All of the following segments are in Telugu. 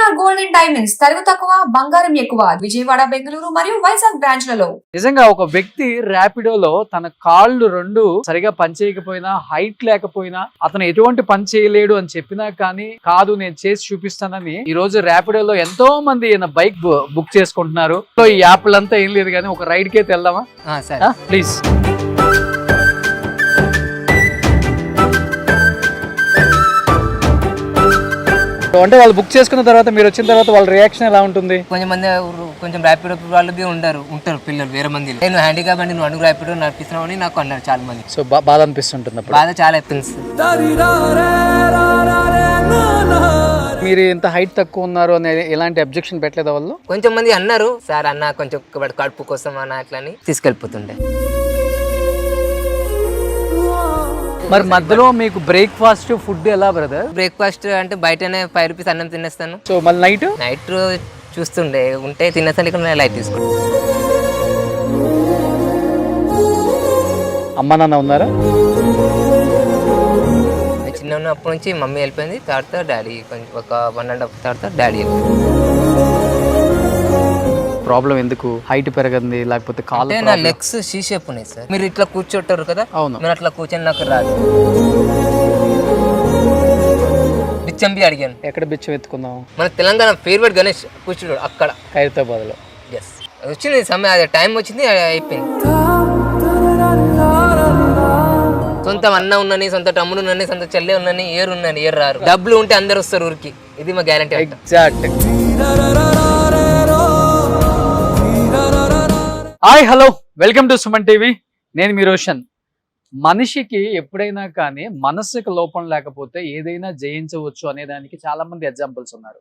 ఎన్టీఆర్ గోల్డెన్ డైమండ్స్ తరుగు తక్కువ బంగారం ఎక్కువ విజయవాడ బెంగళూరు మరియు వైజాగ్ బ్రాంచ్లలో. నిజంగా ఒక వ్యక్తి ర్యాపిడోలో తన కాళ్ళు రెండు సరిగా పనిచేయకపోయినా, హైట్ లేకపోయినా, అతను ఎటువంటి పని చేయలేడు అని చెప్పినా కానీ కాదు నేను చేసి చూపిస్తానని ఈ రోజు ర్యాపిడోలో ఎంతో మంది బైక్ బుక్ చేసుకుంటున్నారు. సో ఈ యాప్లంతా ఏం లేదు కానీ ఒక రైడ్ కే వెళ్దామా ప్లీజ్. అంటే వాళ్ళు బుక్ చేసుకున్న తర్వాత మీరు వచ్చిన తర్వాత వాళ్ళ రియాక్షన్ ఎలా ఉంటుంది? కొంచెం ర్యాపిడో వాళ్ళు ఉంటారు పిల్లలు వేరే మంది. నేను హ్యాండిక్యాప్ అండి, నువ్వు అడుగు ర్యాపిడో నడిపిస్తున్నావు అని నాకు అన్నారు చాలా మంది. సో బాధ అనిపిస్తుంటుంది, బాధ చాలా ఎత్తుంది. మీరు ఇంత హైట్ తక్కువ ఉన్నారు అని ఎలాంటి అబ్జెక్షన్ పెట్టలేదు వాళ్ళు? కొంచెం మంది అన్నారు, సార్ అన్న కొంచెం కడుపు కోసం అన్న అట్లా అని తీసుకెళ్ళిపోతుండే. మరి మధ్యలో మీకు బ్రేక్ఫాస్ట్ ఫుడ్ ఎలా బ్రదర్? బ్రేక్ఫాస్ట్ అంటే బయటనే 5 రూపీస్ అన్నం తినేస్తాను. సో మళ్ళీ నైట్ చూస్తుండే ఉంటే తినేస్తాను, ఇక్కడ లైట్ తీసుకుంటాను. అమ్మ నాన్న ఉన్నారా? చిన్న ఉన్నప్పటి నుంచి మమ్మీ వెళ్ళిపోయింది, తర్వాత డాడీ కొంచెం ఒక 1.5 తర్వాత డాడీ వెళ్ళిపోయింది. ప్రాబ్లం ఎందుకు? హైట్ పెరగంది లేకపోతే కాలు? నా లెగ్స్ షీ షేప్ ఉన్నాయి సార్. మీరు ఇట్లా కూర్చోటారు కదా, అవును, నేను అట్లా కూర్చొని నాకు రాదు. బిచ్చంబి అడిగాను. ఎక్కడ బిచ్చం ఎత్తుకుందాం? మన తెలంగాణ ఫేవరెట్ గణేష్ కూర్చున్నాడు అక్కడ హైదరాబాద్ లో. ఎస్ వచ్చింది సమయం, అదే టైం వచ్చింది, అయిపోయింది. సొంత అన్న ఉన్నని, సొంత తమ్ముడు ఉన్నని, సొంత చెల్లె ఉన్నని, ఏరు రారు. డబ్బులు ఉంటే అందరు వస్తారు ఊరికి, ఇది మా guarantee. Exact. Hi hello, welcome to Suman TV. నేను మీ రోషన్. మనిషికి ఎప్పుడైనా కానీ మనసుకు లోపం లేకపోతే ఏదైనా జయించవచ్చు అనే దానికి చాలా మంది ఎగ్జాంపుల్స్ ఉన్నారు.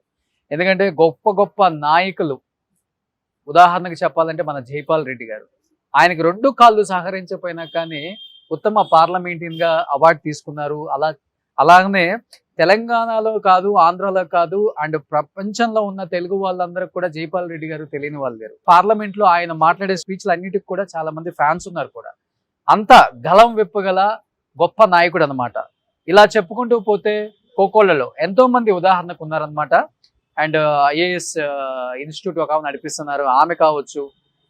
ఎందుకంటే గొప్ప గొప్ప నాయకులు, ఉదాహరణకు చెప్పాలంటే మన జైపాల్ రెడ్డి గారు, ఆయనకి 2 కాళ్ళు సహకరించకపోయినా కానీ ఉత్తమ పార్లమెంటరీన్ గా అవార్డు తీసుకున్నారు. అలాగనే తెలంగాణలో కాదు, ఆంధ్రాలో కాదు, అండ్ ప్రపంచంలో ఉన్న తెలుగు వాళ్ళందరూ కూడా జైపాల్ రెడ్డి గారు తెలియని వాళ్ళు లేరు. పార్లమెంట్ లో ఆయన మాట్లాడే స్పీచ్లు అన్నిటికి కూడా చాలా మంది ఫ్యాన్స్ ఉన్నారు కూడా. అంత గలం విప్పగల గొప్ప నాయకుడు అనమాట. ఇలా చెప్పుకుంటూ పోతే కోకోళ్ళలో ఎంతో మంది ఉదాహరణకు ఉన్నారనమాట. అండ్ ఐఏఎస్ ఇన్స్టిట్యూట్ ఒక నడిపిస్తున్నారు, ఆమె కావచ్చు.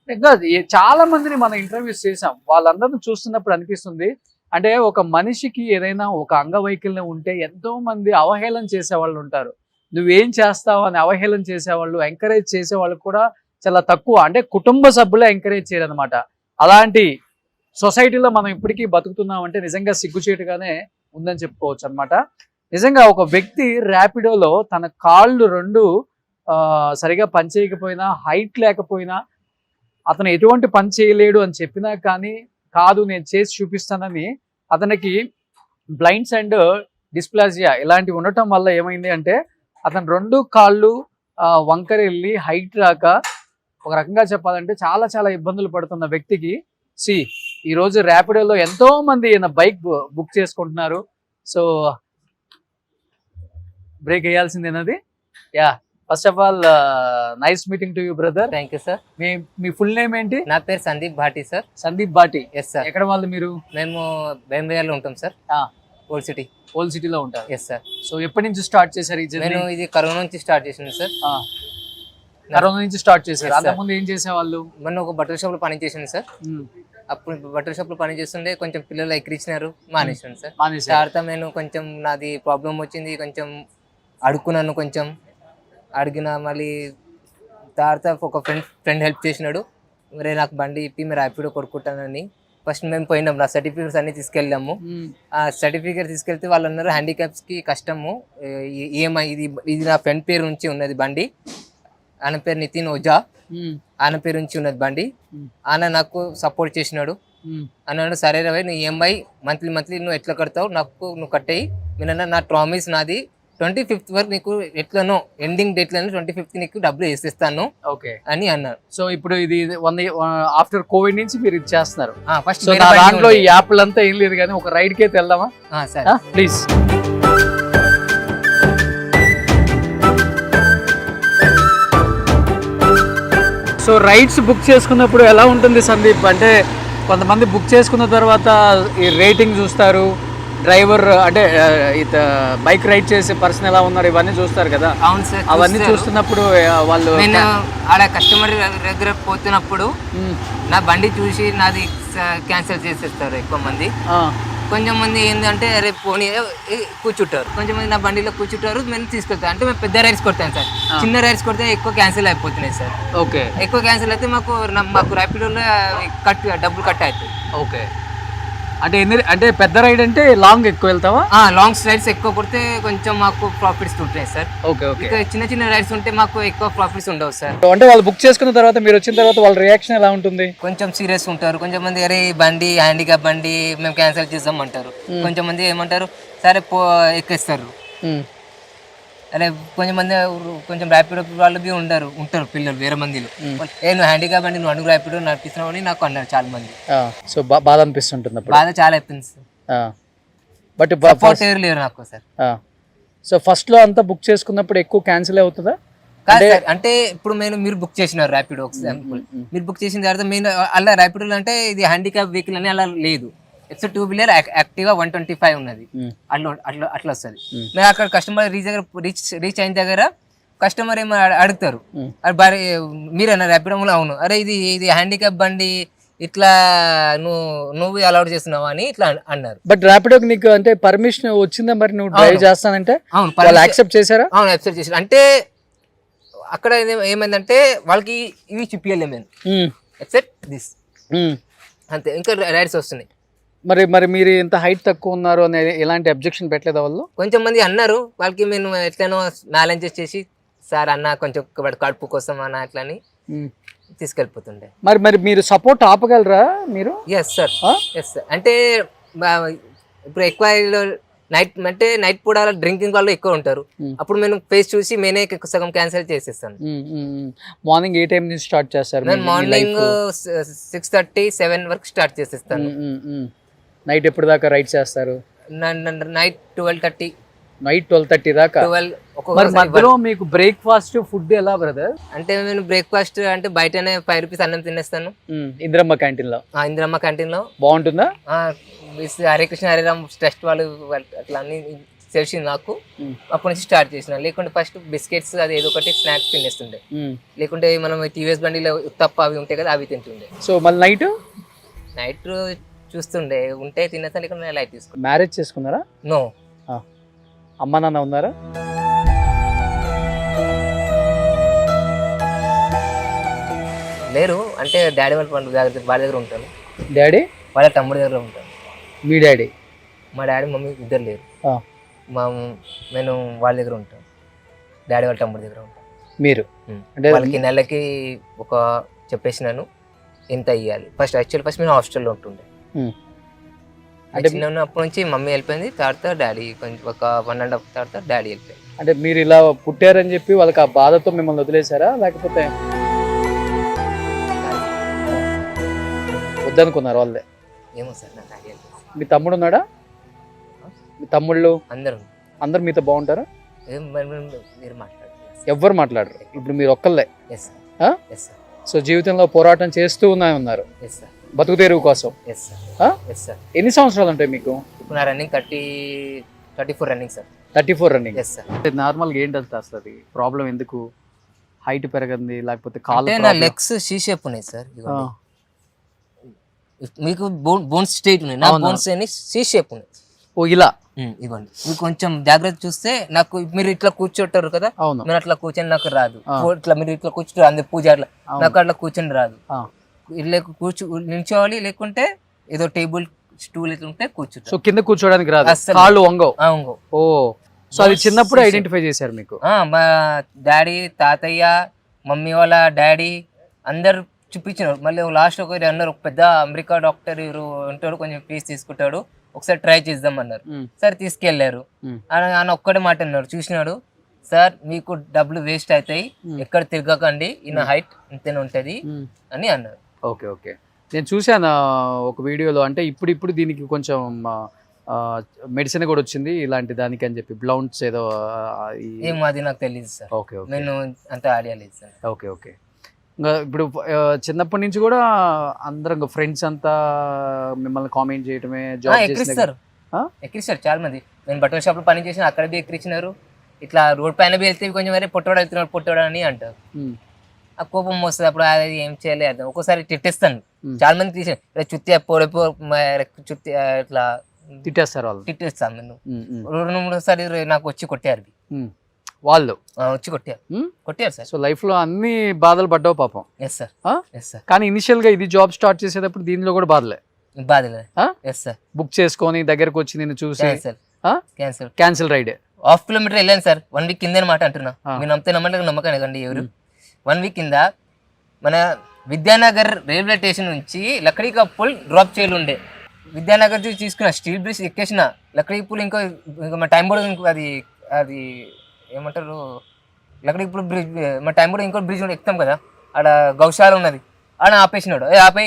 ఇంకా చాలా మందిని మనం ఇంటర్వ్యూస్ చేసాం. వాళ్ళందరిని చూస్తున్నప్పుడు అనిపిస్తుంది, అంటే ఒక మనిషికి ఏదైనా ఒక అంగవైకల్యం ఉంటే ఎంతో మంది అవహేళన చేసేవాళ్ళు ఉంటారు. నువ్వేం చేస్తావు అని అవహేళన చేసేవాళ్ళు, ఎంకరేజ్ చేసేవాళ్ళు కూడా చాలా తక్కువ. అంటే కుటుంబ సభ్యులే ఎంకరేజ్ చేయరు అనమాట. అలాంటి సొసైటీలో మనం ఇప్పటికీ బతుకుతున్నాం అంటే నిజంగా సిగ్గుచేటుగానే ఉందని చెప్పుకోవచ్చు అనమాట. నిజంగా ఒక వ్యక్తి ర్యాపిడోలో తన కాళ్ళు రెండు సరిగా పనిచేయకపోయినా, హైట్ లేకపోయినా, అతను ఎటువంటి పని చేయలేడు అని చెప్పినా కానీ కాదు నేను చేసి చూపిస్తానని, అతనికి బ్లైండ్స్ అండ్ డిస్ప్లాజియా ఇలాంటివి ఉండటం వల్ల ఏమైంది అంటే అతను 2 కాళ్ళు వంకర వెళ్ళి హైట్ రాక, ఒక రకంగా చెప్పాలంటే చాలా చాలా ఇబ్బందులు పడుతున్న వ్యక్తికి ఈరోజు ర్యాపిడోలో ఎంతో మంది బైక్ బుక్ చేసుకుంటున్నారు. సో బ్రేక్ వేయాల్సిందేనది. Yeah, first of all nice meeting to you brother. Thank you sir. మీ ఫుల్ నేమ్ ఏంటి? నా పేరు Sandeep Bhati sir. Sandeep Bhati. Yes sir. ఎక్కడ వాళ్ళు మీరు? మేము బెంబేయాలో ఉంటాం సార్. ఓల్డ్ సిటీలో ఉంటారు. Yes sir. సో ఎప్పటి నుంచి స్టార్ట్ చేశారు ఈ జర్నీ? నేను ఇది కరోనా నుంచి స్టార్ట్ చేసింది సార్. కరోనా నుంచి స్టార్ట్ చేశారు. అంతకుముందు ఏం చేసేవాళ్ళు? మొన్న ఒక బట్టల షాప్ లో పని చేసింది సార్. అప్పుడు బట్టల షాప్ లో పని చేస్తుండే కొంచెం పిల్లలు ఎక్కిరించినారు, మానేసాను సార్. తర్వాత నేను కొంచెం నాది ప్రాబ్లం వచ్చింది, కొంచెం అడుక్కున్నాను, కొంచెం అడిగిన మళ్ళీ తర్వాత ఒక ఫ్రెండ్ హెల్ప్ చేసినాడు. మరి నాకు బండి ఇప్పి మీరు ర్యాపిడో కొనుక్కుంటానని. ఫస్ట్ మేము పోయినాం, నా సర్టిఫికేట్స్ అన్ని తీసుకెళ్ళాము. ఆ సర్టిఫికేట్ తీసుకెళ్తే వాళ్ళు అన్నారు హ్యాండిక్యాప్స్కి కష్టము, ఈఎంఐ ఇది నా ఫ్రెండ్ పేరు నుంచి ఉన్నది బండి, ఆయన పేరు నితిన్ ఓజా, ఆయన పేరు నుంచి ఉన్నది బండి. ఆయన నాకు సపోర్ట్ చేసినాడు. అన్నాడు సరే రవి, నువ్వు ఈఎంఐ మంత్లీ నువ్వు ఎట్లా కడతావు, నువ్వు కట్టేయి. మీరు నా ప్రామిస్ నాది 25th వరకు నీకు ఎట్లనో ఎండింగ్ డేట్ లను 25th నీకు డబ్బులు వేసేస్తాను అని అన్నారు. సో ఇప్పుడు ఇది ఆఫ్టర్ కోవిడ్ నుంచి మీరు ఇది చేస్తున్నారు. ఫస్ట్ దాంట్లో ఈ యాప్లంతా ఏం లేదు కానీ ఒక రైడ్ కే వెళ్దామా ప్లీజ్? సో రైడ్స్ బుక్ చేసుకున్నప్పుడు ఎలా ఉంటుంది సందీప్? అంటే కొంతమంది బుక్ చేసుకున్న తర్వాత ఈ రేటింగ్ చూస్తారు, డ్రైవర్ అంటే ఇత బైక్ రైడ్ చేసే పర్సన్ ఎలా ఉన్నారు ఇవన్నీ చూస్తారు కదా. అవును సార్. అవన్నీ చూస్తున్నప్పుడు వాళ్ళు నేను ఆడ కస్టమర్ దగ్గర పోతున్నప్పుడు నా బండి చూసి నాది క్యాన్సిల్ చేసేస్తారు ఎక్కువ మంది. కొంచెం మంది ఏంటంటే అరే పోనీ కూర్చుంటారు, కొంచెం మంది నా బండిలో కూర్చుంటారు, మేము తీసుకెళ్తాం. అంటే మేము పెద్ద రైడ్స్ కొడతాం సార్, చిన్న రైడ్స్ కొడితే ఎక్కువ క్యాన్సిల్ అయిపోతున్నాయి సార్. ఓకే. ఎక్కువ క్యాన్సిల్ అయితే మాకు ర్యాపిడోలో డబ్బులు కట్ అవుతాయి. ఓకే. అంటే పెద్ద రైడ్ అంటే లాంగ్ ఎక్కువ వెళ్తావా? లాంగ్ రైడ్స్ ఎక్కువ కొడితే కొంచెం మాకు ప్రాఫిట్స్ ఉంటాయి సార్. Okay okay. చిన్న చిన్న రైడ్స్ ఉంటే మాకు ఎక్కువ ప్రాఫిట్స్ ఉండవు సార్. అంటే వాళ్ళు బుక్ చేసుకున్న తర్వాత మీరు వచ్చిన తర్వాత వాళ్ళ రియాక్షన్ ఎలా ఉంటుంది? కొంచెం సీరియస్ ఉంటారు. కొంచెం మంది అరే బండి హ్యాండిక్యాప్ బండి మేము క్యాన్సిల్ చేద్దాం అంటారు. కొంచెం మంది ఏమంటారు సరే ఎక్కేస్తారు. అరే కొంచెం ర్యాపిడో వాళ్ళు బి ఉంటారు పిల్లలు వేరే మందిలో నువ్వు హ్యాండిక్యాప్ బండి నువ్వు అడుగు ర్యాపిడో నడిపిస్తున్నావు అని నాకు అన్నారు చాలా మంది. సో బాధ అనిపిస్తుంటుంది, బాధ చాలా అయిపోయింది సార్. బట్ సపోర్ట్ ఎవరు లేరు నాకు సార్. సో ఫస్ట్ లో అంతా బుక్ చేసుకున్నప్పుడు ఎక్కువ క్యాన్సిల్ అవుతుందా? కాదు సార్, అంటే ఇప్పుడు మీరు బుక్ చేసినారు ర్యాపిడో, మీరు బుక్ చేసిన తర్వాత మీరు అలా ర్యాపిడోలో అంటే ఇది హ్యాండిక్యాప్ వెహికల్ అని అలా లేదు. ఇట్స్ 2 వీలర్ యాక్టివా 125 ఉన్నది, అట్లా వస్తుంది. మేము అక్కడ కస్టమర్ రీచ్ అయిన దగ్గర కస్టమర్ ఏమో అడుగుతారు మీరన్నా ర్యాపిడో? అవును. అరే ఇది హ్యాండిక్యాప్ బండి ఇట్లా నువ్వు అలౌడ్ చేస్తున్నావా అని ఇట్లా అన్నారు. బట్ ర్యాపిడోకి నీకు అంటే పర్మిషన్ వచ్చిందా మరి నువ్వు డ్రైవ్ చేస్తానంటే? వాళ్ళు యాక్సెప్ట్ చేశారా? అవును, యాక్సెప్ట్ చేశారు. అంటే అక్కడ ఏమైందంటే వాళ్ళకి ఇవి చూపించలే మేము, ఎక్సెప్ట్ దిస్ అంతే. ఇంకా రైడ్స్ వస్తున్నాయి. మరి మీరు ఎంత హైట్ తక్కువ ఉన్నారు అనేది ఎలాంటి అబ్జెక్షన్ పెట్టలేదా వాళ్ళు? కొంచెం మంది అన్నారు. వాళ్ళకి మేము ఎట్లనో మ్యానేజ్ చేసి సార్ అన్న కొంచెం కడుపు కోసం అన్న అట్లా అని తీసుకెళ్ళిపోతుండే. మరి మీరు సపోర్ట్ ఆపగలరా మీరు? Yes sir, yes sir. అంటే ఇప్పుడు ఎక్కువ నైట్ పూట డ్రింకింగ్ వాళ్ళు ఎక్కువ ఉంటారు. అప్పుడు మేము ఫేస్ చూసి నేనే సగం క్యాన్సిల్ చేసేస్తాను. మార్నింగ్ ఏ టైం నుంచి స్టార్ట్ చేస్తారు? నేను మార్నింగ్ 6:30, 7 వరకు స్టార్ట్ చేసేస్తాను. నైట్ ఎప్పుడు దాకా రైడ్ చేస్తారు? నైట్ 12:30. నైట్ 12:30 దాకా. మధ్యలో మీకు బ్రేక్ఫాస్ట్ ఫుడ్ ఎలా బ్రదర్? అంటే నేను బ్రేక్ఫాస్ట్ అంటే బయటనే 5 రూపీస్ అన్నం తినేస్తాను ఇందిరమ్మ క్యాంటీన్ లో. ఇందిరమ్మ క్యాంటీన్ లో బాగుంటుందా? హరే కృష్ణ హరిరామ్ ట్రస్ట్ వాళ్ళు అట్లా అన్ని తెలిసింది నాకు. అప్పటి నుంచి స్టార్ట్ చేసిన. లేకుంటే ఫస్ట్ బిస్కెట్స్ అది ఏదో ఒకటి స్నాక్స్ తినేస్తుండే. లేకుంటే మనం టీవీఎస్ బండిలో తప్ప అవి ఉంటాయి కదా, అవి తింటుండే. సో మళ్ళీ నైట్ చూస్తుండే ఉంటే తినేస్తా, లేకుంటే లైట్ తీసుకుంటా. మ్యారేజ్ చేసుకున్నారా? నో. అమ్మ నాన్న ఉన్నారా? లేరు. అంటే డాడీ వాళ్ళ దగ్గర ఉంటాను. డాడీ వాళ్ళ తమ్ముడి దగ్గర ఉంటాను. మీ డాడీ? మా డాడీ మమ్మీ ఇద్దరు లేరు. నేను వాళ్ళ దగ్గర ఉంటాను. డాడీ వాళ్ళ తమ్ముడి దగ్గర ఉంటాను. మీరు అంటే వాళ్ళకి నెలకి ఒక చెప్పేసినాను ఎంత ఇవ్వాలి. ఫస్ట్ మేము హాస్టల్లో ఉంటుండే. అంటే చిన్నప్పటి నుంచి మమ్మీ వెళ్ళిపోయింది, తర్వాత డాడీ కొంచెం ఒక 1.5 తర్వాత డాడీ వెళ్ళిపోయింది. అంటే మీరు ఇలా పుట్టారని చెప్పి వాళ్ళకి ఆ బాధతో మిమ్మల్ని వదిలేశారా, లేకపోతే వద్దనుకున్నారు వాళ్ళే? ఏమో సార్, నాకు ఐడియా లేదు. మీ తమ్ముడు ఉన్నాడా? మీ తమ్ముళ్ళు అందరు మీతో బాగుంటారా? మీరు మాట్లాడారు? ఎవ్వరు మాట్లాడరు. ఇప్పుడు మీరు ఒక్కళ్ళే. Yes sir, yes sir. So జీవితంలో పోరాటం చేస్తూ ఉన్నారు. Yes sir. బతుకు తెరువు కోసం. Yes sir, yes sir. ఎన్ని సంవత్సరాలు ఉంటాయి మీకు? ఇప్పుడు నా running 34 running sir. 34 running. Yes sir. నార్మల్గా ఏంటంటే అసలు ప్రాబ్లం ఎందుకు హైట్ పెరగంది, లేకపోతే కాళ్ళు? నా లెగ్స్ షీ షేప్ ఉన్నాయి సార్. మీకు బోన్స్ స్ట్రైట్ ఉన్నాయి, నా బోన్స్ అని షీ షేప్ ఉన్నాయి. ఓ ఇలా ఇవ్వండి. మీరు కొంచెం జాగ్రత్త చూస్తే నాకు మీరు ఇట్లా కూర్చోటారు కదా, మీరు అట్లా కూర్చొని నాకు రాదు. ఇట్లా మీరు ఇట్లా కూర్చుంటారు అంతే పూజ, అట్లా నాకు అట్లా కూర్చొని రాదు. నిల్చోవాలి, లేకుంటే ఏదో టేబుల్ స్టూల్ ఇట్లా ఉంటే కూర్చుంటారు. సో కింద కూర్చోడానికి రాదు, కాళ్ళు వంగవు. ఓ, సో అది చిన్నప్పుడు ఐడెంటిఫై చేశారు మీకు? మా డాడీ, తాతయ్య, మమ్మీ వాళ్ళ డాడీ అందరు చూపించినారు. మళ్ళీ లాస్ట్ ఒకరు అన్నారు, ఒక పెద్ద అమెరికా డాక్టర్ ఎవరు ఉంటాడు, కొంచెం ఫీజు తీసుకుంటాడు, ఒకసారి ట్రై చేద్దాం అన్నారు. సరే తీసుకెళ్లారు. ఆయన ఒక్కడే మాట అన్నారు, చూసినాడు, సార్ మీకు డబ్బులు వేస్ట్ అవుతాయి, ఎక్కడ తిరగకండి, ఈయన హైట్ ఇంతనే ఉంటది అని అన్నారు. Okay okay. నేను చూశాను ఒక వీడియోలో, అంటే ఇప్పుడు దీనికి కొంచెం మెడిసిన్ కూడా వచ్చింది ఇలాంటి దానికి అని చెప్పి, బ్లౌన్స్ ఏదో. ఏం అది నాకు తెలియదు సార్. Okay okay. నేను అంత ఐడియా లేదు సార్. Okay okay. ఇంకా ఇప్పుడు చిన్నప్పటి నుంచి కూడా అందరం ఫ్రెండ్స్ అంతా మిమ్మల్ని కామెంట్ చేయటమే, జాబ్ చేస్తారు. ఎక్కిరిస్తారు చాలా మంది. నేను బట్టల షాప్ లో పని చేసిన అక్కడ బి ఎక్కిరించినారు. ఇట్లా రోడ్ పైన బి వెళ్తే కొంచెం వేరే పొట్టోడు వెళ్తున్నాడు పొట్టోడు అని అంటారు. ఆ కోపం వస్తుంది. అప్పుడు అది ఏం చేయలేదు అర్థం. ఒక్కోసారి తిట్టేస్తాను. చాలా మంది తీసే చుత్తి పోడిపో చుత్తి ఇట్లా తిట్టేస్తారు వాళ్ళు. తిట్టేస్తాను నేను. 2-3 సార్లు నాకు వచ్చి కొట్టారు వాళ్ళు. వచ్చి కొట్టారు సార్. సో లైఫ్ లో అన్ని బాధలు పడ్డావు పాపం. Yes sir. Yes sir. కానీ ఇనిషియల్ గా ఇది జాబ్ స్టార్ట్ చేసేటప్పుడు దీనిలో కూడా బాధలే. Yes sir. బుక్ చేసుకొని దగ్గరకు వచ్చి నేను చూసి క్యాన్సిల్ రైడ్ 1/2 కిలోమీటర్ వెళ్ళాను సార్. 1 వీక్ కింద మాట అంటున్నా. మీరు నమ్మితే నమ్మకండి ఎవరు. 1 వీక్ కింద మన విద్యానగర్ రైల్వే స్టేషన్ నుంచి లక్డీ కప్పుల్ డ్రాప్ చేయలు ఉండే. విద్యానగర్ తీసుకున్న స్టీల్ బ్రిడ్జ్ ఎక్కేసిన లక్డీ పూల్ ఇంకో మా టైం బోర్డు ఇంకో అది ఏమంటారు లక్డీ పూల్ బ్రిడ్జ్ మా టైం బోర్డు ఇంకో బ్రిడ్జ్ ఎక్కుతాం కదా, ఆడ గౌశాల ఉన్నది. ఆడ ఆపేసినాడు. ఆపై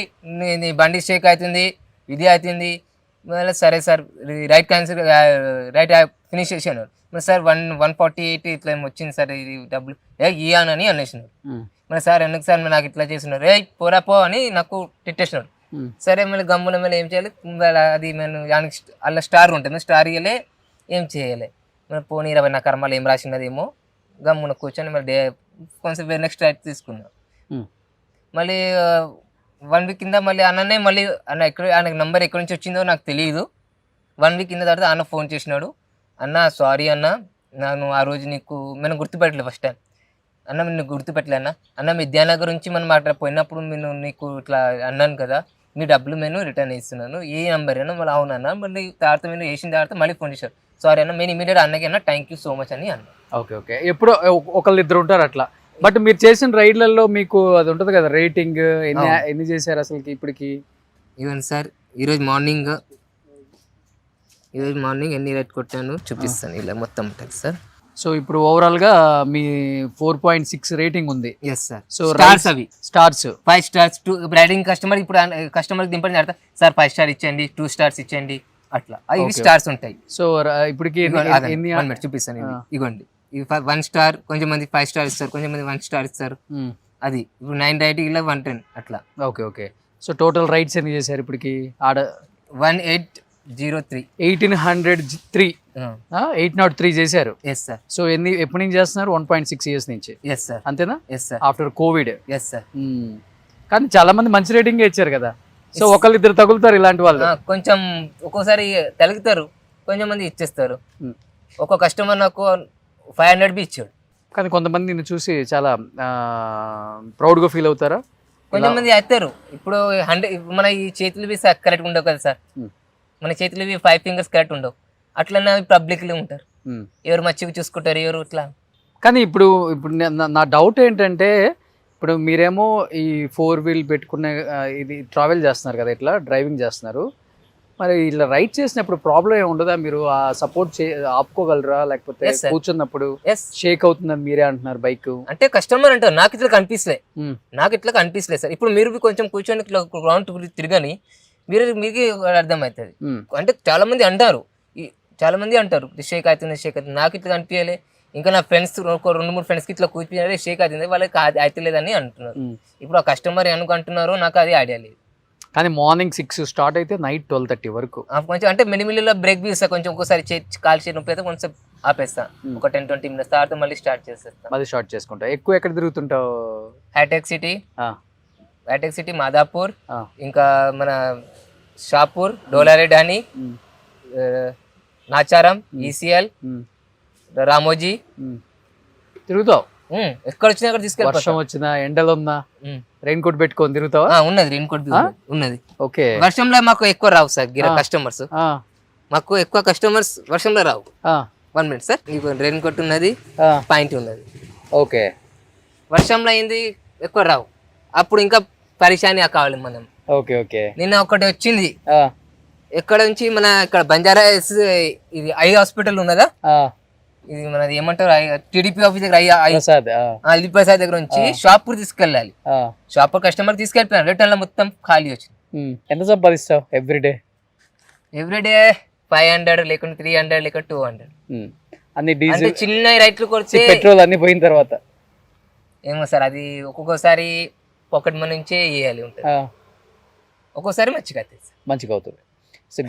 నీ బండి షేక్ అవుతుంది ఇది అవుతుంది. మళ్ళీ సరే sir right cancel right finish చేసాను. సార్ 148 ఇట్లా వచ్చింది సార్ ఇది డబ్బులు ఇయ్యానని అనేసినారు. మరి సార్ ఎందుకు సార్ నాకు ఇట్లా చేసినారు పోరా పో అని నాకు తిట్టేసినారు. సరే మళ్ళీ గమ్మున మళ్ళీ ఏం చేయాలి, అది మేము అలా స్టార్ ఉంటుంది, స్టార్ ఇవ్వలే ఏం చేయాలి. మరి పోనీ 20 నా కర్మలు ఏం రాసినదేమో గమ్మున కూర్చొని మళ్ళీ కొంచెం నెక్స్ట్ రైట్ తీసుకున్నాం. మళ్ళీ 1 వీక్ కింద మళ్ళీ అన్ననే మళ్ళీ ఆయనకు నంబర్ ఎక్కడి నుంచి వచ్చిందో నాకు తెలియదు. 1 వీక్ కింద తర్వాత అన్న ఫోన్ చేసినాడు. అన్న సారీ అన్న, నేను ఆ రోజు నేను గుర్తుపెట్టలేదు ఫస్ట్ టైం. అన్న నేను గుర్తుపెట్టలే అన్న విద్యానగర్ నుంచి మనం అక్కడ పోయినప్పుడు నేను నీకు ఇట్లా అన్నాను కదా, మీ డబ్బులు నేను రిటర్న్ ఇస్తున్నాను, ఏ నెంబర్ అయినా మళ్ళీ అవునన్నా. మళ్ళీ తర్వాత నేను వేసిన తర్వాత మళ్ళీ ఫోన్ చేశారు. సారీ అన్న, నేను ఇమీడియట్ అన్నకి అన్న థ్యాంక్ యూ సో మచ్ అని అన్న. ఓకే ఎప్పుడో ఒకళ్ళు ఇద్దరు ఉంటారు అట్లా. బట్ మీరు చేసిన రైడ్లలో మీకు అది ఉంటుంది కదా రేటింగ్, ఎన్ని చేశారు అసలు ఇప్పటికి? ఈవెన్ సార్ ఈరోజు మార్నింగ్ ఎన్ని రైడ్ కొట్టాను చూపిస్తాను ఇలా మొత్తం ఉంటుంది సార్. సో ఇప్పుడు ఓవరాల్ గా మీ 4.6 రేటింగ్ ఉంది. Yes sir. సో అవి స్టార్స్ 5 స్టార్స్. రైడింగ్ కస్టమర్ ఇప్పుడు కస్టమర్ దింపని అడతా సార్ 5 స్టార్ ఇచ్చండి, 2 స్టార్స్ ఇచ్చండి, అట్లా ఇవి స్టార్స్ ఉంటాయి. సో ఇప్పటికి చూపిస్తాను. ఇగోండి 1 స్టార్, కొంచెం మంది 5 స్టార్ ఇస్తారు, కొంచెం మంది 1 స్టార్ ఇస్తారు. అది ఇప్పుడు 9 రైడింగ్ ఇలా 110 అట్లా. ఓకే సో టోటల్ రైడ్స్ ఎన్ని చేశారు ఇప్పటికి? ఆడ 1803 803 చేశారు. Yes sir. సో ఎప్పటి నుంచి చేస్తున్నారు? 1.6 ఇయర్స్ నుంచి. Yes sir. అంతేనా? Yes sir. After covid. Yes sir. కానీ చాలా మంది మంచి రేటింగ్ ఇచ్చారు కదా. సో ఒకళ్ళిద్దరు తగులుతారు ఇలాంటి వాళ్ళు. కొంచెం ఒక్కోసారి తగులుతారు, కొంచెం మంది ఇచ్చేస్తారు. ఒక కస్టమర్ నాకు 500 బి ఇచ్చాడు. కానీ కొంతమంది నిన్ను చూసి చాలా ప్రౌడ్గా ఫీల్ అవుతారా? కొంచెం మంది అవుతారు. ఇప్పుడు 100 మన ఈ చేతులు బి కరెక్ట్ ఉండవు కదా సార్, మన చేతులు 5 ఫింగర్స్ కరెక్ట్ ఉండవు. అట్లనే పబ్లిక్లో ఉంటారు, ఎవరు మంచిగా చూసుకుంటారు, ఎవరు ఇట్లా. కానీ ఇప్పుడు నా డౌట్ ఏంటంటే, ఇప్పుడు మీరేమో ఈ 4 వీల్ పెట్టుకునే ఇది ట్రావెల్ చేస్తున్నారు కదా, ఇట్లా డ్రైవింగ్ చేస్తున్నారు. మరి ఇలా రైడ్ చేసినప్పుడు ప్రాబ్లం ఏమి ఉండదా? మీరు ఆ సపోర్ట్ ఆపుకోగలరా? లేకపోతే కూర్చున్నప్పుడు షేక్ అవుతుందని మీరే అంటున్నారు బైక్ అంటే కస్టమర్ అంటారు. నాకు ఇట్లా కనిపిస్తలే సార్. ఇప్పుడు మీరు కొంచెం కూర్చొని గ్రౌండ్ తిరగని మీకు అర్థమవుతుంది. అంటే చాలా మంది అంటారు షేక్ అవుతుంది. నాకు ఇట్లా కనిపించాలి. ఇంకా నా ఫ్రెండ్స్ 2-3 ఫ్రెండ్స్కి ఇట్లా కూర్చుని షేక్ అవుతుంది, వాళ్ళకి అవుతలేదని అంటున్నారు. ఇప్పుడు ఆ కస్టమర్ అనుకుంటున్నారు, నాకు అది ఐడియా లేదు. కానీ మార్నింగ్ 6 స్టార్ట్ అయితే నైట్ 12:30 వరకు కొంచెం అంటే మినిమిల్లో బ్రేక్ తీస్తా. కొంచెం ఒక్కోసారి కాల్ చేసి నొప్పి అయితే కొంచెం ఆపేస్తా. ఒక 10-20 మినిట్స్ తర్వాత మళ్ళీ స్టార్ట్ చేసుకుంటా. ఎక్కువ ఎక్కడ తిరుగుతుంటావు? హైటెక్ సిటీ, మాదాపూర్, ఇంకా మన షాపూర్, డోలారెడ్డి, నాచారం, ఈసీఎల్, రామోజీ తిరుగుతావు. ఎక్కడ వచ్చినా అక్కడ తీసుకెళ్ళి. వర్షం వచ్చినా ఎండలు ఉన్నా రెయిన్ కోట్ పెట్టుకొని తిరుగుతావా? ఉన్నది రెయిన్ కోట్ ఉన్నది. ఓకే. వర్షంలో మాకు ఎక్కువ రావు సార్ కస్టమర్స్. మాకు ఎక్కువ కస్టమర్స్ వర్షంలో రావు. 1 మినిట్ సార్. రెయిన్ కోట్ ఉన్నది, పాయింట్ ఉన్నది. ఓకే. వర్షంలో అయింది ఎక్కువ రావు, అప్పుడు ఇంకా పరిశాని కావాలి మనం. ఓకే. నిన్న ఒకటి వచ్చింది. ఎక్కడ నుంచి మన ఇక్కడ బంజారా ఇది ఐ హాస్పిటల్ ఉన్నదా, ఇది మనది ఏమంటారు టీడీపీ ఆఫీస్ దగ్గర అలీ ప్రసాద్ దగ్గర నుంచి షాపూర్ తీసుకెళ్ళాలి. షాపూర్ కస్టమర్ తీసుకెళ్ళిపోయాను. రిటర్న్ లో మొత్తం ఖాళీ వచ్చింది. ఎంత సంపాదిస్తావు ఎవ్రీడే? 500 లేకుంటే 300 లేక 200. అన్ని డీజిల్ చిన్న రైట్లు కొడితే పెట్రోల్ అన్ని పోయిన తర్వాత ఏమో సార్, అది ఒక్కొక్కసారి పాకెట్ మనీ నుంచే వేయాలి ఉంటుంది, ఒక్కోసారి మంచిగా అవుతుంది.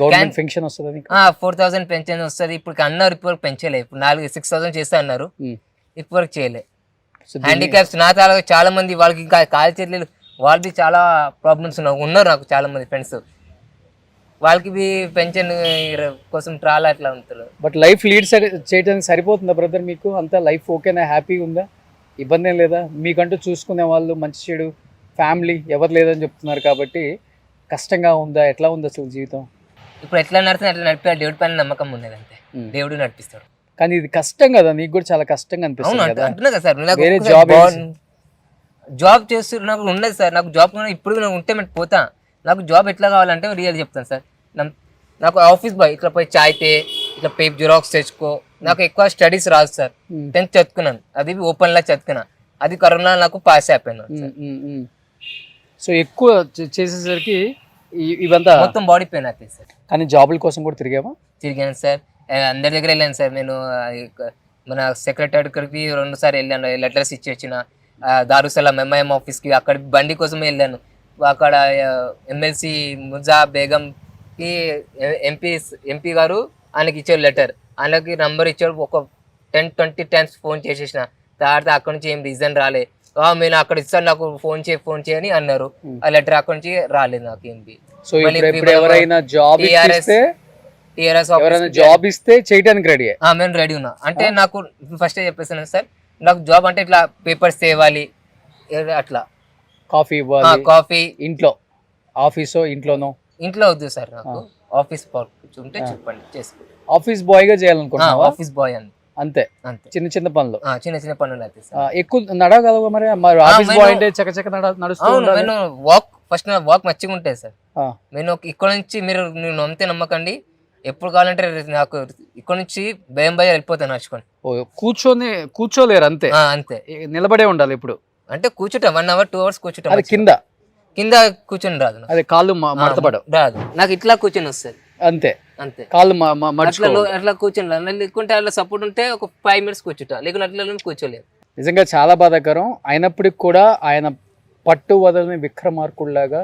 గవర్నమెంట్ పెన్షన్ వస్తుంది 4,000 పెన్షన్ వస్తుంది. ఇప్పుడు అన్నారు, ఇప్పుడు పెంచలే. ఇప్పుడు 6,000 చేస్తా అన్నారు, ఇప్పటివరకు చేయలే. హ్యాండిక్యాప్స్ నా చాలా మంది వాళ్ళకి ఇంకా కాలు చేతులు వాళ్ళది చాలా ప్రాబ్లమ్స్ ఉన్నారు నాకు చాలా మంది ఫ్రెండ్స్. వాళ్ళకి పెన్షన్ కోసం ట్రాలా అట్లా ఉంటారు. బట్ లైఫ్ లీడ్ చేయడానికి సరిపోతుందా బ్రదర్ మీకు? అంతా లైఫ్ ఓకేనా, హ్యాపీగా ఉందా, ఇబ్బంది ఏం లేదా? మీకంటూ చూసుకునే వాళ్ళు మంచి చెడు ఫ్యామిలీ ఎవరు లేదని చెప్తున్నారు కాబట్టి కష్టంగా ఉందా, ఎట్లా ఉంది అసలు జీవితం? ఇప్పుడు ఎట్లా నడుతుంది అట్లా నడిపి దేవుడి పైన నమ్మకం ఉన్నది అంతే. దేవుడు నడిపిస్తాడు. కానీ ఇది కష్టం కదా, నీకు కూడా చాలా కష్టంగా అనిపిస్తుంది కదా. అంటున్నా కదా సార్, వేరే జాబ్ చేస్తూ నాకు ఉండదు సార్. నాకు జాబ్ ఇప్పుడు నాకు ఉంటే నేను పోతా. నాకు జాబ్ ఎట్లా కావాలంటే రియల్ చెప్తాను సార్. నాకు ఆఫీస్ బాయ్ ఇట్లా పోయి చాయ్ తే, ఇట్లా పేపర్ జిరాక్స్ తెచ్చుకో. నాకు ఎక్కువ స్టడీస్ రాదు సార్. 10th చదువుకున్నాను, అది ఓపెన్ లా చదువుకున్నా. అది కరోనా నాకు పాస్ అయిపోయాను. సో ఎక్కువ చేసేసరికి ఇవంతా మొత్తం బాడీ పెయిన్ అవుతుంది సార్. కానీ జాబుల కోసం కూడా తిరిగావా? తిరిగాను సార్, అందరి దగ్గర వెళ్ళాను సార్. నేను మన సెక్రటరీకి 2 సార్లు వెళ్ళాను, లెటర్స్ ఇచ్చి వచ్చిన. దారుసలాం ఎంఐఎం ఆఫీస్కి అక్కడ బండి కోసం వెళ్ళాను. అక్కడ ఎమ్మెల్సీ ముజా బేగంకి ఎంపీ గారు ఆయనకి ఇచ్చారు లెటర్. ఆయనకి నంబర్ ఇచ్చాడు. ఒక 10-20 టైమ్స్ ఫోన్ చేసేసిన తర్వాత అక్కడ నుంచి ఏం రీజన్ రాలే. నేను అక్కడ ఇస్తాను, నాకు ఫోన్ చేయని అన్నారు. ఆ లెటర్ అక్కడ నుంచి రాలేదు నాకు ఏంటి. సో ఎవరైనా జాబ్ ఇస్తే చేయడానికి రెడీ? మేము రెడీ ఉన్నా. అంటే నాకు ఫస్ట్ చెప్పేసాను సార్, నాకు జాబ్ అంటే ఇట్లా పేపర్స్ తేవాలి, అట్లా కాఫీ ఇవ్వాలి, కాఫీ ఇంట్లో ఆఫీసో ఇంట్లోనో. ఇంట్లో వద్దు సార్, నాకు ఆఫీస్ ఉంటే చెప్పండి చేసుకో. ఆఫీస్ బాయ్ గా చేయాలనుకుంటున్నా? ఆఫీస్ బాయ్ అంతే. చిన్న చిన్న పనులు, చిన్న పనులు అయితే ఎక్కువ నడవగలవా మరి? ఆఫీస్ బాయ్ అంటే చకచక నడుస్తాను. వాక్ ఫస్ట్ వాక్ మంచిగా ఉంటుంది సార్. నేను ఇక్కడ నుంచి మీరు నమ్మితే నమ్మకండి, ఎప్పుడు కావాలంటే నాకు ఇక్కడ నుంచి భయం వెళ్ళిపోతాను నడుచుకొని. కూర్చోలేరు అంతే? అంతే, నిలబడే ఉండాలి ఇప్పుడు. అంటే కూర్చుంటాం 1 hour 2 hours కూర్చుంటాం. అది కింద కూర్చొని రాదు, అదే కాళ్ళు మడతపడవు, రాదు. నాకు ఇట్లా కూర్చొని వస్తుంది అంతే. కాళ్ళు అట్లా కూర్చొని లేకుంటే అట్లా సపోర్ట్ ఉంటే ఒక 5 minutes కూర్చుంటా, లేకుంటే అట్లా కూర్చోలేదు. నిజంగా చాలా బాధాకరం. అయినప్పటికి కూడా ఆయన పట్టు వదలని విక్రమార్కుడిలాగా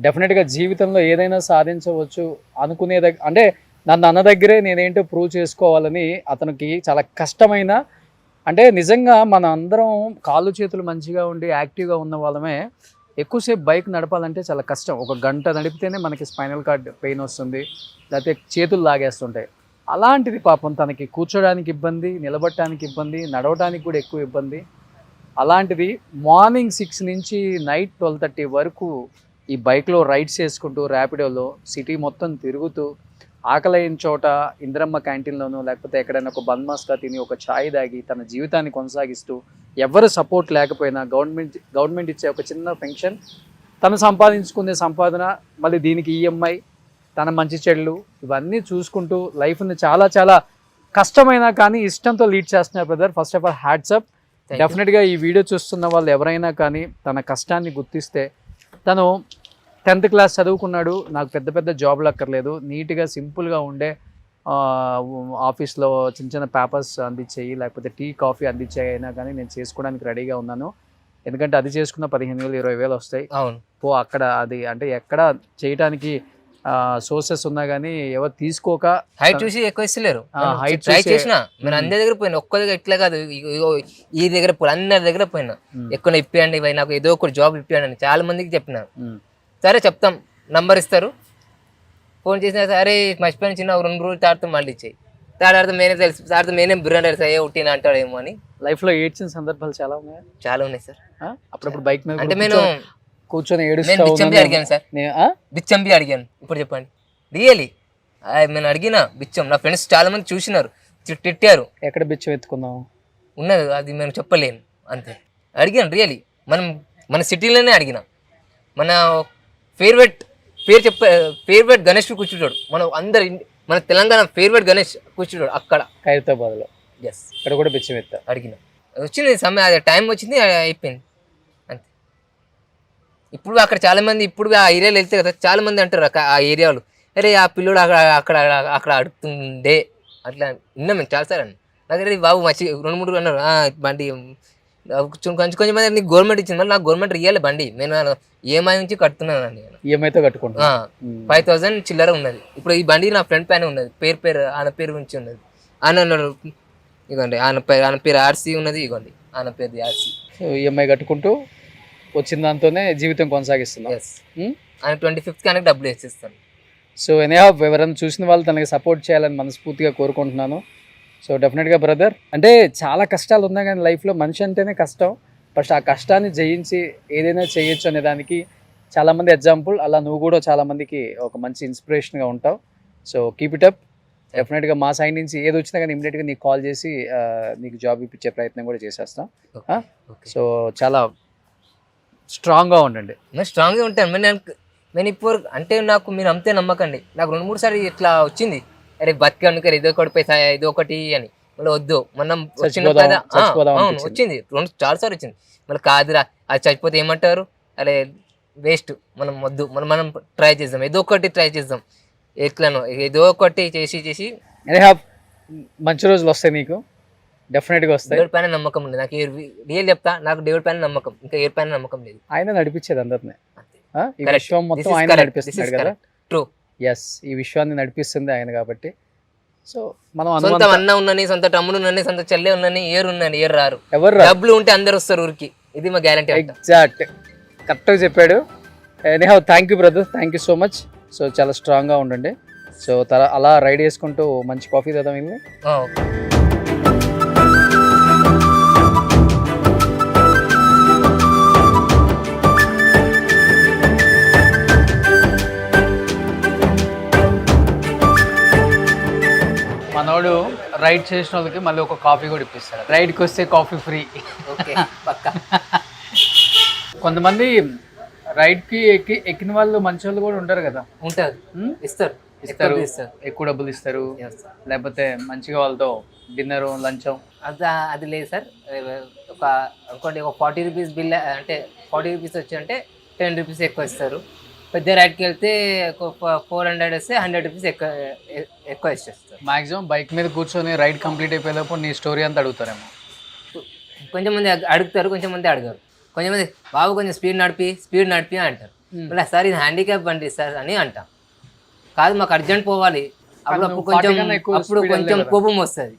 డెఫినెట్గా జీవితంలో ఏదైనా సాధించవచ్చు అనుకునే అంటే నన్ను అన్న దగ్గరే నేనేంటో ప్రూవ్ చేసుకోవాలని అతనికి చాలా కష్టమైన, అంటే నిజంగా మన అందరం కాళ్ళు చేతులు మంచిగా ఉండి యాక్టివ్గా ఉన్న వాళ్ళమే ఎక్కువసేపు బైక్ నడపాలంటే చాలా కష్టం. 1 గంట నడిపితేనే మనకి స్పైనల్ కార్డ్ పెయిన్ వస్తుంది, లేకపోతే చేతులు లాగేస్తుంటాయి. అలాంటిది పాపం తనకి కూర్చోడానికి ఇబ్బంది, నిలబడటానికి ఇబ్బంది, నడవడానికి కూడా ఎక్కువ ఇబ్బంది. అలాంటిది మార్నింగ్ 6 నుంచి నైట్ 12:30 వరకు ఈ బైక్లో రైడ్స్ చేసుకుంటూ ర్యాపిడోలో సిటీ మొత్తం తిరుగుతూ ఆకలైన చోట ఇంద్రమ్మ క్యాంటీన్లోనూ లేకపోతే ఎక్కడైనా ఒక బన్మాస్గా తిని ఒక ఛాయ్ తాగి తన జీవితాన్ని కొనసాగిస్తూ, ఎవరు సపోర్ట్ లేకపోయినా గవర్నమెంట్ ఇచ్చే ఒక చిన్న పెన్షన్, తను సంపాదించుకునే సంపాదన, మళ్ళీ దీనికి ఈఎంఐ, తన మంచి చెడులు ఇవన్నీ చూసుకుంటూ లైఫ్ని చాలా చాలా కష్టమైనా కానీ ఇష్టంతో లీడ్ చేస్తున్నారు brother. First of all hats off. డెఫినెట్గా ఈ వీడియో చూస్తున్న వాళ్ళు ఎవరైనా కానీ తన కష్టాన్ని గుర్తిస్తే, తను 10th క్లాస్ చదువుకున్నాడు, నాకు పెద్ద పెద్ద జాబ్లు అక్కర్లేదు, నీట్గా సింపుల్గా ఉండే ఆఫీస్లో చిన్న చిన్న పేపర్స్ అందించేయి, లేకపోతే టీ కాఫీ అందించేయి అయినా కానీ నేను చేసుకోవడానికి రెడీగా ఉన్నాను. ఎందుకంటే అది చేసుకున్న 15,000 20,000 వస్తాయి. అక్కడ అది అంటే ఎక్కడ చేయడానికి సోర్సెస్ ఉన్నా కానీ ఎవరు తీసుకోక హైట్ చూసి ఎక్కువ ఇస్తలేరు. హైట్ ట్రై చేసిన నేను అందరి దగ్గర పోయినా, ఒక్క దగ్గర ఇట్లా కాదు, ఈ దగ్గర పోయినా, అందరి దగ్గర పోయినా, ఎక్కువ ఇప్పియండి నాకు ఏదో ఒక జాబ్ ఇప్పియండి అని చాలా మందికి చెప్పినారు. సరే చెప్తాం, నంబర్ ఇస్తారు, ఫోన్ చేసినా సరే మర్చిపోయిన చిన్న 2 రోజులు తాడుతూ మళ్ళీ ఇచ్చేయి. తర్వాత మేనే తెలుసు, తర్వాత మేనే బిర్యానీ తెలుసా ఉట్టిన అంటాడేమో అని. లైఫ్లో ఏడ్చిన సందర్భాలు చాలా ఉన్నాయి? చాలా ఉన్నాయి సార్. అప్పుడప్పుడు బైక్ మీద అంటే నేను కూర్చొని బిచ్చంబి అడిగాను సార్, బిచ్చంబి అడిగాను. ఇప్పుడు చెప్పండి, రియలీ నేను అడిగిన బిచ్చం. నా ఫ్రెండ్స్ చాలా మంది చూసినారు, తిట్టారు. ఎక్కడ బిచ్చం ఎత్తుకున్నాం ఉన్నది, అది మేము చెప్పలేను అంతే. అడిగాను రియలీ, మన సిటీలోనే అడిగిన. మన ఫేవరెట్ గణేష్ కూర్చుంటాడు, మన తెలంగాణ ఫేవరెట్ గణేష్ కూర్చుంటాడు అక్కడ ఖైరతాబాద్లో. ఎస్, అక్కడ కూడా బిచ్చం ఎత్తా అడిగిన. వచ్చింది సమయం, అది టైం వచ్చింది, అయిపోయింది అంతే. ఇప్పుడు అక్కడ చాలా మంది, ఇప్పుడు ఆ ఏరియాలో వెళ్తే కదా చాలా మంది అంటారు ఆ ఏరియాలో, అరే ఆ పిల్లోడు అక్కడ అడుగుతుండే అట్లా విన్నాం మేము చాలాసార్లు. నాకు బాబు మంచి 2-3 అన్నారు, బండి కొంచెం మంది నీకు గవర్నమెంట్ ఇచ్చింది, మళ్ళీ నాకు గవర్నమెంట్ ఇవ్వాలి బండి, నేను ఈఎంఐ నుంచి కట్టున్నానండి. ఈఎంఐతో కట్టుకుంటా 5,000 చిల్లర ఉన్నది. ఇప్పుడు ఈ బండి నా ఫ్రెండ్ పైన ఉన్నది, ఆయన పేరు గురించి ఉన్నది. ఆయన ఇగోండి, ఆయన పేరు ఆర్సీ ఉన్నది, ఇగోండి ఆయన పేరు ఆర్సీ. సో ఈఎంఐ కట్టుకుంటూ వచ్చిన దాంతోనే జీవితం కొనసాగిస్తున్నాం. ఆయన 25th కనుక డబ్బులు వేసేస్తాను. సో ఎవరైనా చూసిన వాళ్ళు తనకి సపోర్ట్ చేయాలని మనస్ఫూర్తిగా కోరుకుంటున్నాను. సో డెఫినెట్గా బ్రదర్, అంటే చాలా కష్టాలు ఉన్నాయి కానీ లైఫ్లో మనిషి అంటేనే కష్టం. ఫస్ట్ ఆ కష్టాన్ని జయించి ఏదైనా చేయొచ్చు అనే దానికి చాలామంది ఎగ్జాంపుల్. అలా నువ్వు కూడా చాలామందికి ఒక మంచి ఇన్స్పిరేషన్గా ఉంటావు. So keep it up. డెఫినెట్గా మా సైడ్ నుంచి ఏది వచ్చినా కానీ ఇమీడియట్గా నీకు కాల్ చేసి నీకు జాబ్ ఇప్పించే ప్రయత్నం కూడా చేసేస్తాం. సో చాలా స్ట్రాంగ్గా ఉండండి. నేను స్ట్రాంగ్గా ఉంటాను. నేను ఇప్పుడు అంటే నాకు మీరు అంతే నమ్మకండి. నాకు 2-3 సార్లు ఇట్లా వచ్చింది, అరే బతికాను ఏదో ఒకటి పైసా ఏదో ఒకటి అని. మళ్ళీ వద్దు మనం వచ్చింది, చాలా సార్లు వచ్చింది. మళ్ళీ కాదురా అది చచ్చిపోతే ఏమంటారు, అరే వేస్ట్, మనం వద్దు, మనం ట్రై చేద్దాం, ఏదో ఒకటి ట్రై చేద్దాం, ఎట్లను ఏదో ఒకటి చేసి మంచి రోజులు వస్తాయి నీకు, డెఫినెట్గా వస్తాయి. దేవుడి పైన నమ్మకం ఉంది నాకు, రియల్ చెప్తా, నాకు దేవుడి పైన నమ్మకం, ఇంకా ఎవరి పైన నమ్మకం లేదు. ఆయన నడిపించేది అందరినీ, ఈ విశ్వం మొత్తం ఆయన నడిపిస్తున్నాడు కదా. ట్రూ. ఎస్, ఈ విశ్వాన్ని నడిపిస్తుంది ఆయన కాబట్టి. సో మనం సొంత అన్న ఉన్నని, సొంత తమ్ముడు ఉన్నని, సొంత చెల్లె ఉన్నని, ఏరు రారు. ఎవరు డబ్బులు ఉంటే అందరు వస్తారు ఊరికి, ఇది మా గ్యారంటీ. ఎగ్జాక్ట్, కరెక్ట్గా చెప్పాడు. Thank you brother, thank you so much. So చాలా స్ట్రాంగ్గా ఉండండి. సో అలా రైడ్ చేసుకుంటూ మంచి కాఫీ తెద్దాం వెళ్ళి. మనోడు రైడ్ చేసిన వాళ్ళకి మళ్ళీ ఒక కాఫీ కూడా ఇప్పిస్తాడు. రైడ్కి వస్తే కాఫీ ఫ్రీ. కొంతమంది రైడ్కి ఎక్కిన వాళ్ళు మంచి వాళ్ళు కూడా ఉంటారు కదా. ఉంటారు, ఇస్తారు, ఎక్కువ డబ్బులు ఇస్తారు, లేకపోతే మంచిగా వాళ్ళతో డిన్నర్ లంచం. అది లేదు సార్. ఒక 40 రూపీస్ బిల్ అంటే 40 రూపీస్ వచ్చి అంటే 10 రూపీస్ ఎక్కువ ఇస్తారు. పెద్ద రైడ్కి వెళ్తే 400 వస్తే 100 రూపీస్ ఎక్కువ ఇచ్చేస్తారు. మాక్సిమం బైక్ మీద కూర్చొని రైడ్ కంప్లీట్ అయిపోయేటప్పుడు నీ స్టోరీ అంతా అడుగుతారేమో. కొంచెం మంది అడుగుతారు, కొంచెం మంది అడగరు. కొంచెం మంది బాబు కొంచెం స్పీడ్ నడిపి అంటారు. మళ్ళీ సార్ ఇది హ్యాండిక్యాప్ బండి సార్ అని అంటాం. కాదు మాకు అర్జెంట్ పోవాలి, అప్పుడు కొంచెం కోపం వస్తుంది.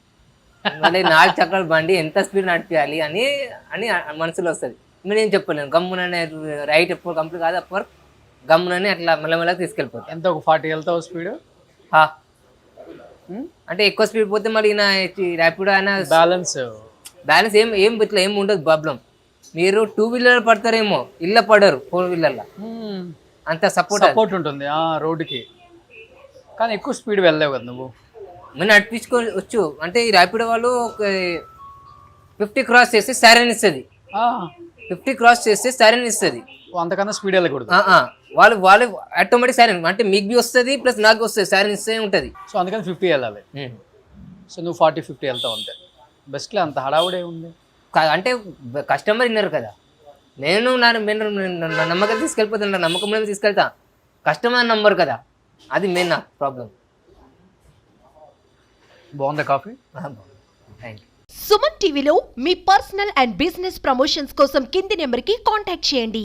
మళ్ళీ 4 చక్రాల బండి ఎంత స్పీడ్ నడిపించాలి అని మనసులో వస్తుంది. నేను చెప్పలేను, గమ్ముననే రైట్ ఎప్పుడు కంప్లీట్ కాదు అప్పుడు గమ్మునని అట్లా మెల్లమెల్ల తీసుకెళ్ళిపోతాం. ఎంత ఒక 40 వెళ్తావు స్పీడ్? అంటే ఎక్కువ స్పీడ్ పోతే మళ్ళీ ర్యాపిడో అయినా బ్యాలెన్స్ ఏం ఇట్లా ఏం ఉండదు ప్రాబ్లం. మీరు 2 వీలర్ పడతారేమో, ఇళ్ళ పడరు 4 వీలర్లో, అంత సపోర్ట్ ఉంటుంది రోడ్డుకి. కానీ ఎక్కువ స్పీడ్ వెళ్ళలేవు కదా నువ్వు. మనం నడిపించుకోవచ్చు. అంటే ఈ ర్యాపిడో వాళ్ళు 50 క్రాస్ చేస్తే సైరన్ ఇస్తుంది. 50 క్రాస్ చేస్తే సైరన్ ఇస్తుంది. అంతకన్నా స్పీడ్ వెళ్ళకూడదు. వాళ్ళు ఆటోమేటిక్ సైరన్, అంటే మీకు బి వస్తుంది ప్లస్ నాకు వస్తుంది, సైరన్ ఇస్తే ఉంటుంది. సో అందుకని 50 వెళ్ళాలి. సో నువ్వు 40-50 వెళ్తావు అంతే. బెస్ట్లే, అంత హడావుడే ఉంది. అంటే కస్టమర్ విన్నారు కదా, నేను నమ్మకం తీసుకెళ్ళిపోతాను, నా నమ్మకం మీద తీసుకెళ్తా. కస్టమర్ నంబర్ కదా, అది మెయిన్ నా ప్రాబ్లం. బాగుందా కాఫీ? Thank you. సుమన్ టీవీలో మీ పర్సనల్ అండ్ బిజినెస్ ప్రమోషన్స్ కోసం కింది నెంబర్కి కాంటాక్ట్ చేయండి.